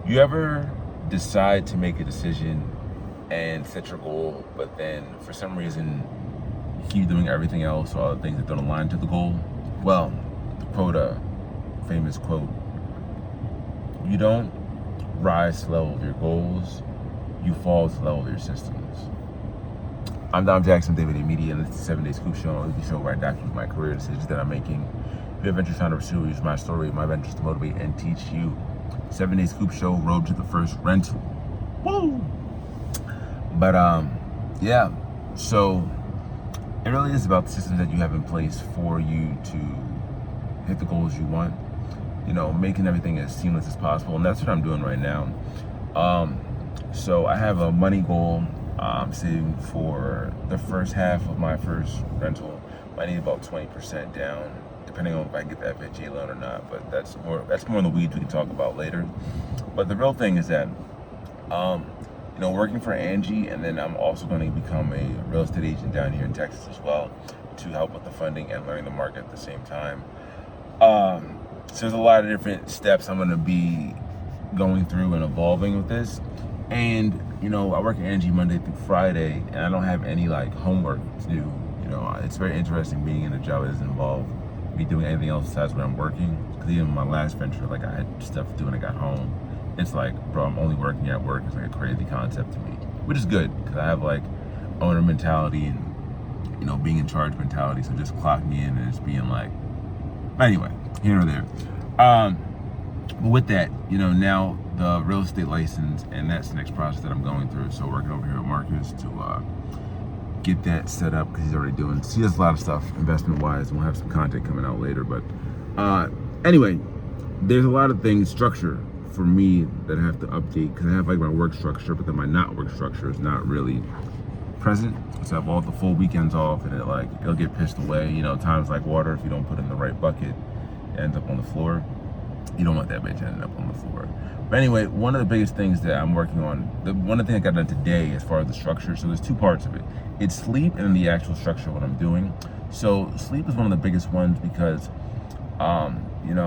You ever decide to make a decision and set your goal, but then for some reason you keep doing everything else or other things that don't align to the goal? Well, to quote a famous quote, you don't rise to the level of your goals, you fall to the level of your systems. I'm Dom Jackson, David A. Media, and this is the 7 Day Scoop Show, a weekly show where I document my career decisions that I'm making. If you have interest trying to pursue, use my story, my ventures to motivate and teach you. 7 Day Scoop Show, road to the first rental. Woo! But yeah, so it really is about the systems that you have in place for you to hit the goals you want. You know, making everything as seamless as possible, and that's what I'm doing right now. So I have a money goal. I'm saving for the first half of my first rental. I need about 20% down, depending on if I can get that FHA loan or not. But that's more in the weeds we can talk about later. But the real thing is that, working for Angie, and then I'm also going to become a real estate agent down here in Texas as well to help with the funding and learning the market at the same time. So there's a lot of different steps I'm going to be going through and evolving with this. And, I work at Angie Monday through Friday, and I don't have any homework to do. It's very interesting being in a job that doesn't involve me doing anything else besides when I'm working. Because even my last venture, I had stuff to do when I got home. It's bro, I'm only working at work. It's a crazy concept to me, which is good because I have owner mentality and, being in charge mentality. So just clocking in and just being anyway, here or there. But with that, now the real estate license, and that's the next process that I'm going through. So working over here with Marcus to get that set up because he does a lot of stuff investment wise, and we'll have some content coming out later. But anyway, there's a lot of things, structure for me that I have to update because I have my work structure, but then my not work structure is not really present. So I have all the full weekends off, and it'll get pissed away. Time's like water. If you don't put it in the right bucket, it ends up on the floor. You don't want that bitch ending up on the floor. But anyway, one of the biggest things that I'm working on, one of the things I got done today as far as the structure, so there's two parts of it. It's sleep and then the actual structure of what I'm doing. So sleep is one of the biggest ones because,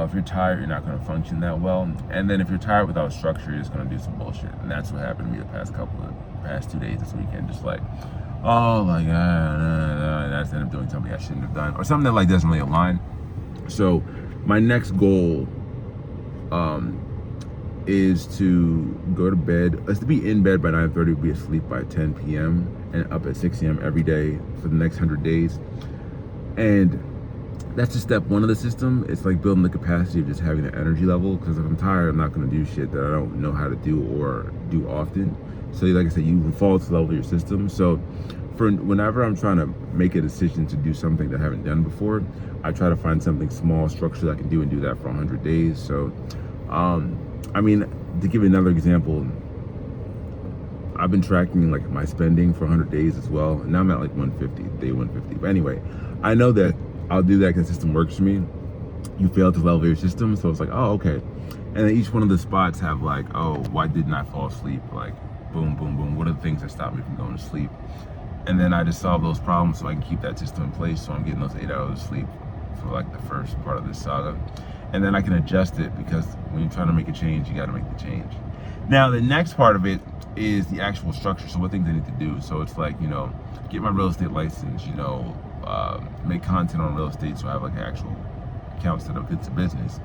if you're tired, you're not going to function that well. And then if you're tired without structure, you're just going to do some bullshit. And that's what happened to me the past 2 days this weekend. Just oh my God, and I just ended up doing something I shouldn't have done. Or something that doesn't really align. So my next goal is to go to bed, is to be in bed by 9:30, be asleep by 10 p.m. and up at 6 a.m. every day for the next 100 days. And that's just step one of the system. It's building the capacity of just having the energy level, because if I'm tired, I'm not going to do shit that I don't know how to do or do often. So like I said, you can fall to the level of your system. So for whenever I'm trying to make a decision to do something that I haven't done before, I try to find something small, structured I can do and do that for 100 days. So, to give you another example, I've been tracking my spending for 100 days as well. And now I'm at 150, day 150. But anyway, I know that I'll do that because the system works for me. You fail to level your system. So it's oh, okay. And then each one of the spots have oh, why didn't I fall asleep? Boom, boom, boom. What are the things that stop me from going to sleep? And then I just solve those problems so I can keep that system in place. So I'm getting those 8 hours of sleep for the first part of this saga. And then I can adjust it, because when you're trying to make a change, you got to make the change. Now, the next part of it is the actual structure. So what things I need to do. So it's get my real estate license, make content on real estate. So I have an actual account set up. It's a business.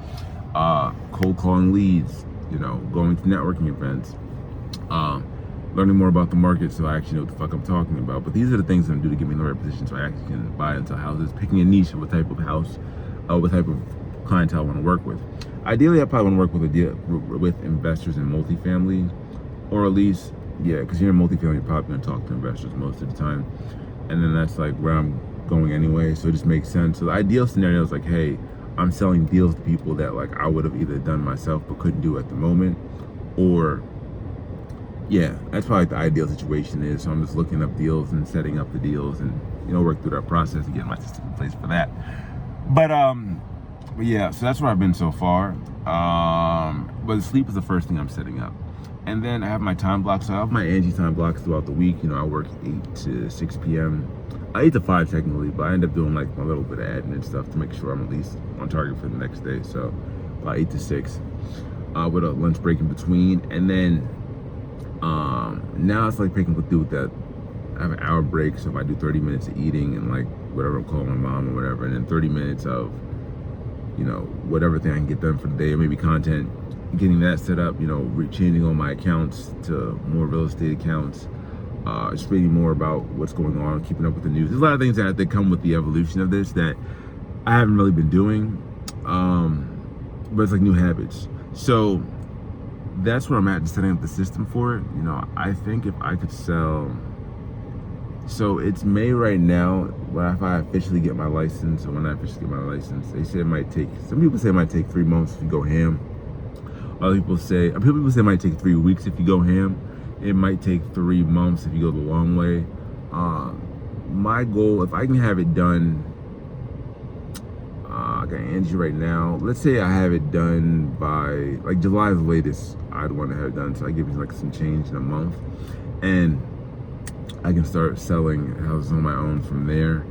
Cold calling leads, going to networking events, learning more about the market so I actually know what the fuck I'm talking about. But these are the things that I'm doing to get me in the right position so I actually can buy into houses, picking a niche of what type of house, what type of clientele I want to work with. Ideally, I probably want to work with investors in multifamily, or at least, because you're in multifamily, you're probably going to talk to investors most of the time. And then that's where I'm going anyway, so it just makes sense. So the ideal scenario is hey, I'm selling deals to people that I would have either done myself but couldn't do at the moment, or that's probably the ideal situation is. So I'm just looking up deals and setting up the deals and work through that process and getting my system in place for that. But yeah, so that's where I've been so far. But sleep is the first thing I'm setting up. And then I have my time blocks. So I have my Angie time blocks throughout the week. I work 8 to 6 p.m. 8 to 5 technically, but I end up doing my little bit of admin stuff to make sure I'm at least on target for the next day. So about 8 to 6. with a lunch break in between. And then now it's like picking through with that. I have an hour break, so if I do 30 minutes of eating and like whatever, I'm calling my mom or whatever, and then 30 minutes of, you know, whatever thing I can get done for the day, or maybe content, getting that set up, you know, changing all my accounts to more real estate accounts, just reading more about what's going on, keeping up with the news. There's a lot of things that come with the evolution of this that I haven't really been doing, but it's like new habits. So that's where I'm at, just setting up the system for it. You know, I think if I could sell, so it's May right now, if I officially get my license, or when I officially get my license, they say it might take, some people say it might take 3 months if you go ham. Other people say it might take 3 weeks if you go ham. It might take 3 months if you go the long way. My goal, if I can have it done, I got Angie right now. Let's say I have it done by like July is the latest I'd want to have it done. So I give you like some change in a month, and I can start selling houses on my own from there.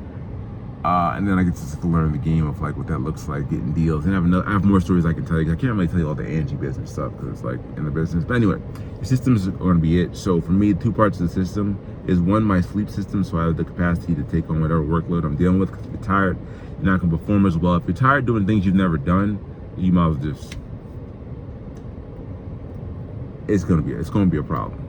And then I get to learn the game of like what that looks like, getting deals. And I have more stories I can tell you. I can't really tell you all the Angie business stuff because it's like in the business. But anyway, the systems are going to be it. So for me, 2 parts of the system is one, my sleep system. So I have the capacity to take on whatever workload I'm dealing with. Because if you're tired, you're not going to perform as well. If you're tired doing things you've never done, you might as well just, it's going to be a problem.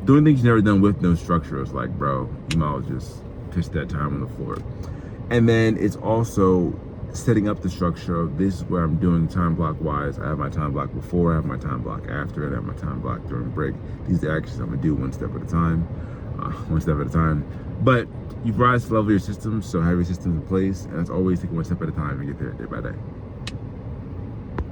Doing things you've never done with no structure is like, bro, you might as well just pitch that time on the floor. And then it's also setting up the structure of this is where I'm doing time block wise. I have my time block before, I have my time block after, and I have my time block during break. These are the actions I'm gonna do one step at a time. But you've rise to level your systems, so have your systems in place, and it's always taking one step at a time and get there day by day.